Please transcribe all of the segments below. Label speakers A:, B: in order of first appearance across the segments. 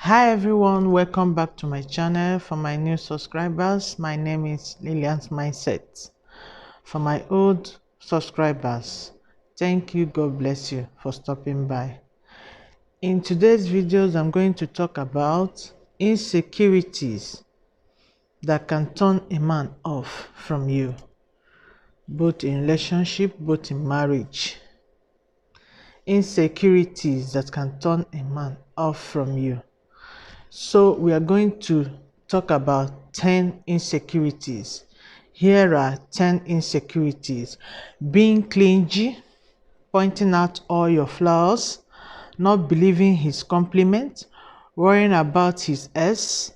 A: Hi everyone, welcome back to my channel. For my new subscribers, my name is Lillian's Mindset. For my old subscribers, thank you, God bless you for stopping by. In today's videos, I'm going to talk about insecurities that can turn a man off from you, both in relationship, both in marriage. Insecurities that can turn a man off from you. So we are going to talk about 10 insecurities. Here are 10 insecurities. Being clingy, pointing out all your flaws, not believing his compliment, worrying about his ex,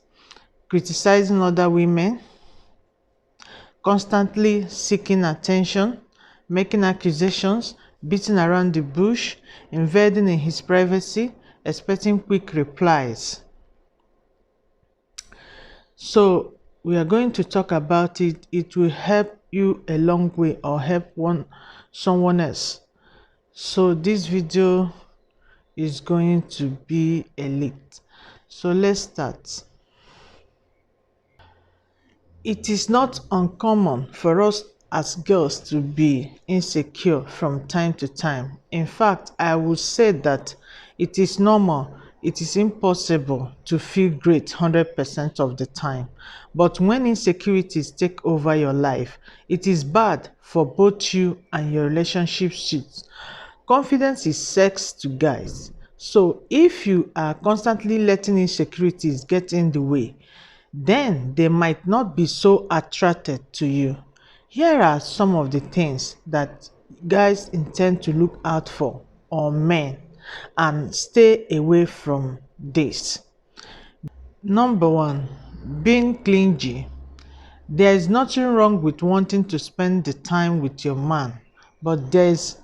A: criticizing other women, constantly seeking attention, making accusations, beating around the bush, invading in his privacy, expecting quick replies. So we are going to talk about it. It will help you a long way or help someone else. So this video is going to be elite. So let's start. It is not uncommon for us as girls to be insecure from time to time. In fact, I would say that it is normal. It is impossible to feel great 100% of the time. But when insecurities take over your life, it is bad for both you and your relationships. Confidence is sex to guys. So if you are constantly letting insecurities get in the way, then they might not be so attracted to you. Here are some of the things that guys intend to look out for on men and stay away from this. Number one, being clingy. There is nothing wrong with wanting to spend the time with your man, but there's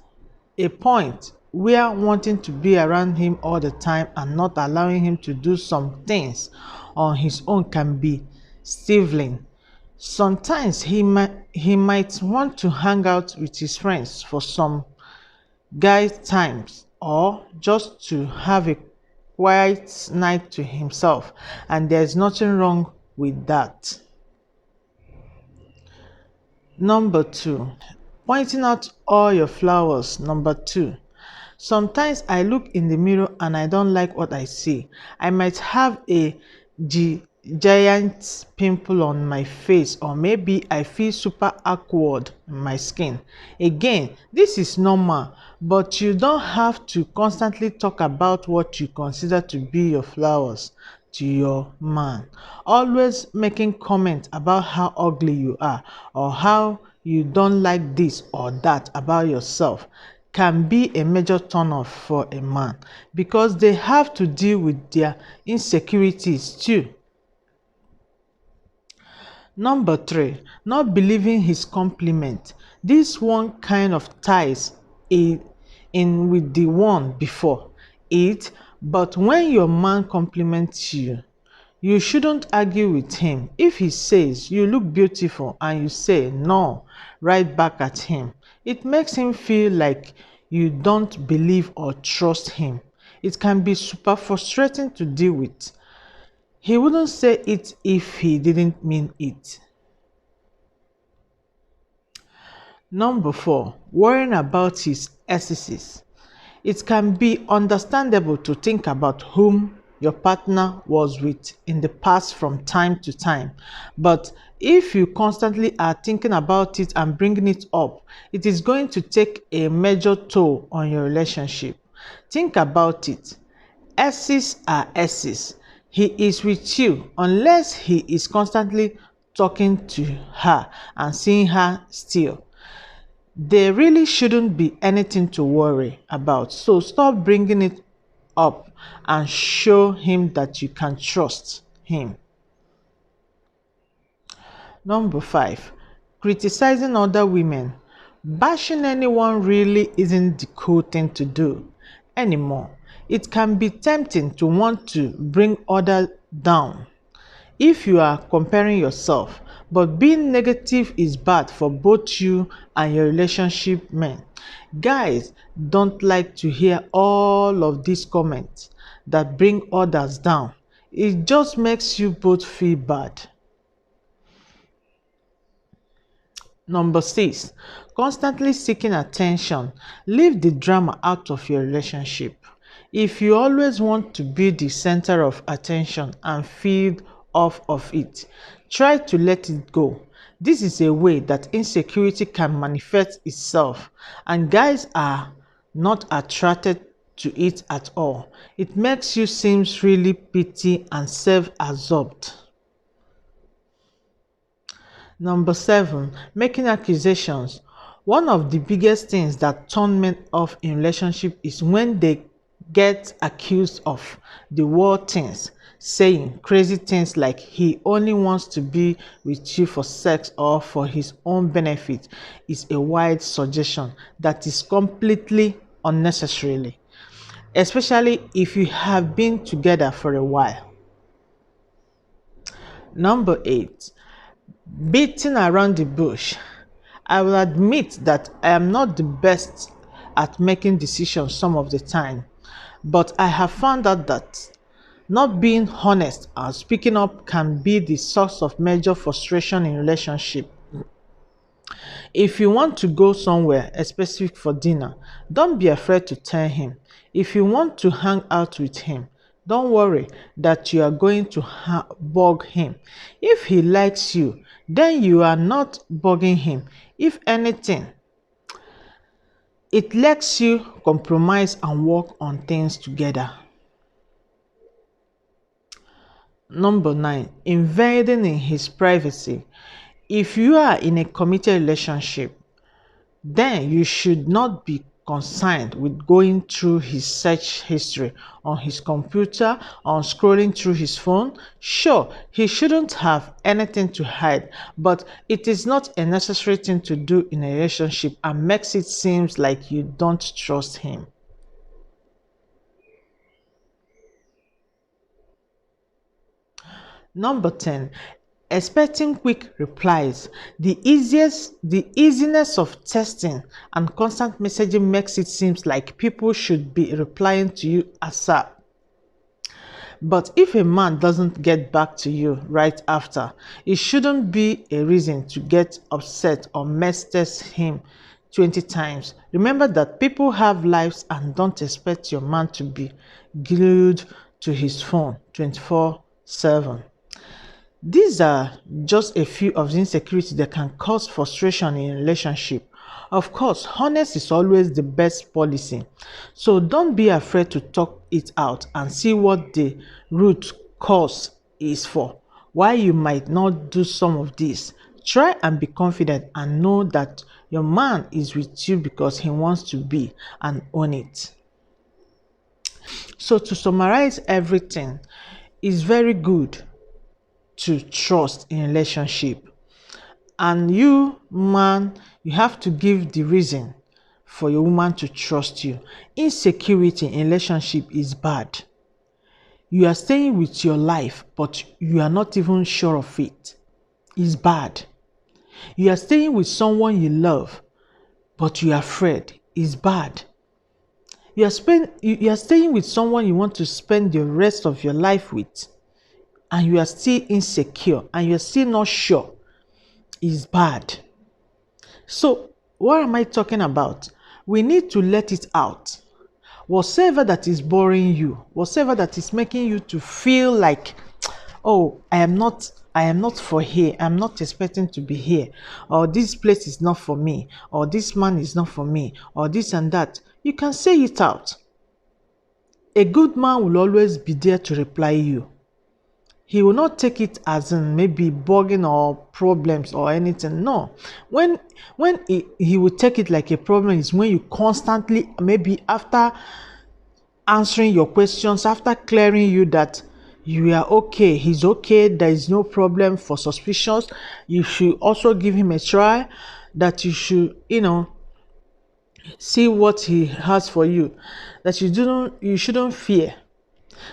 A: a point where wanting to be around him all the time and not allowing him to do some things on his own can be stifling. Sometimes he might want to hang out with his friends for some guy times or just to have a quiet night to himself, and there's nothing wrong with that. Number two, pointing out all your flowers. Number two, sometimes I look in the mirror and I don't like what I see. I might have a giant pimple on my face, or maybe I feel super awkward in my skin. Again, this is normal, but you don't have to constantly talk about what you consider to be your flowers to your man. Always making comments about how ugly you are or how you don't like this or that about yourself can be a major turnoff for a man, because they have to deal with their insecurities too. Number three, not believing his compliment. This one kind of ties in with the one before it, but when your man compliments you, you shouldn't argue with him. If he says you look beautiful and you say no right back at him, it makes him feel like you don't believe or trust him. It can be super frustrating to deal with. He wouldn't say it if he didn't mean it. Number four, worrying about his exes. It can be understandable to think about whom your partner was with in the past from time to time, but if you constantly are thinking about it and bringing it up, it is going to take a major toll on your relationship. Think about it. Exes are exes. He is with you unless he is constantly talking to her and seeing her still. There really shouldn't be anything to worry about. So stop bringing it up and show him that you can trust him. Number five, criticizing other women. Bashing anyone really isn't the cool thing to do anymore. It can be tempting to want to bring others down if you are comparing yourself, but being negative is bad for both you and your relationship. Men, guys don't like to hear all of these comments that bring others down. It just makes you both feel bad. Number 6, constantly seeking attention. Leave the drama out of your relationship. If you always want to be the center of attention and feed off of it, try to let it go. This is a way that insecurity can manifest itself, and guys are not attracted to it at all. It makes you seem really petty and self-absorbed. Number 7, making accusations. One of the biggest things that turn men off in relationship is when they get accused of the world things, saying crazy things like he only wants to be with you for sex or for his own benefit is a wide suggestion that is completely unnecessarily, especially if you have been together for a while. Number 8, beating around the bush. I will admit that I am not the best at making decisions some of the time, but I have found out that not being honest and speaking up can be the source of major frustration in relationship. If you want to go somewhere specific for dinner, don't be afraid to tell him. If you want to hang out with him, don't worry that you are going to bug him. If he likes you, then you are not bugging him. If anything, it lets you compromise and work on things together. Number 9, invading in his privacy. If you are in a committed relationship, then you should not be concerned with going through his search history on his computer or scrolling through his phone. Sure, he shouldn't have anything to hide, but it is not a necessary thing to do in a relationship and makes it seem like you don't trust him. Number 10, expecting quick replies. The easiness of texting and constant messaging makes it seem like people should be replying to you ASAP. But if a man doesn't get back to you right after, it shouldn't be a reason to get upset or message him 20 times. Remember that people have lives and don't expect your man to be glued to his phone 24/7. These are just a few of the insecurities that can cause frustration in a relationship. Of course, honest is always the best policy. So don't be afraid to talk it out and see what the root cause is for. Why you might not do some of this. Try and be confident and know that your man is with you because he wants to be, and own it. So to summarize everything, it's very good to trust in relationship, and you man, you have to give the reason for your woman to trust you. Insecurity in relationship is bad. You are staying with your life but you are not even sure of it. It's bad. You are staying with someone you love but you are afraid. It's bad. You are staying with someone you want to spend the rest of your life with and you are still insecure and you are still not sure. Is bad. So what am I talking about? We need to let it out. Whatever that is boring you, whatever that is making you to feel like, oh, I am not for here, I'm not expecting to be here, or this place is not for me, or this man is not for me, or this and that, you can say it out. A good man will always be there to reply you. He will not take it as in maybe bugging or problems or anything. No. When he will take it like a problem is when you constantly, maybe after answering your questions, after clearing you that you are okay, he's okay, there is no problem for suspicions, you should also give him a try, that you should, see what he has for you, that you shouldn't fear.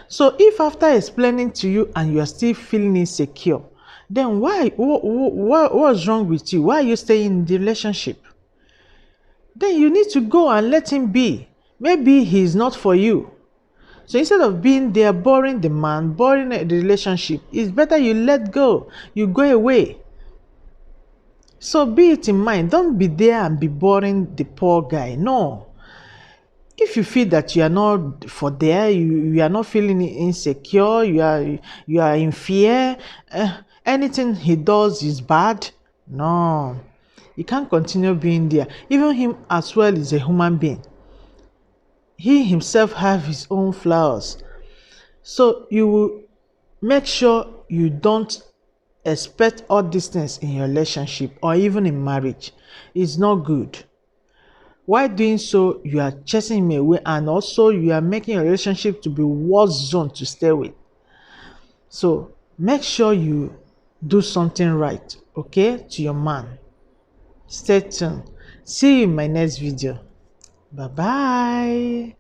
A: So if after explaining to you and you are still feeling insecure, then what's wrong with you? Why are you staying in the relationship? Then you need to go and let him be. Maybe he's not for you. So instead of being there boring the man, boring the relationship, it's better you let go, you go away. So be it in mind, don't be there and be boring the poor guy. No. If you feel that you are not for there, you are not feeling insecure, you are in fear, anything he does is bad. No, you can't continue being there. Even him as well is a human being. He himself have his own flaws. So you will make sure you don't expect all these things in your relationship or even in marriage. It's not good. While doing so, you are chasing him away, and also you are making a relationship to be worst zone to stay with. So make sure you do something right, okay, to your man. Stay tuned. See you in my next video. Bye bye.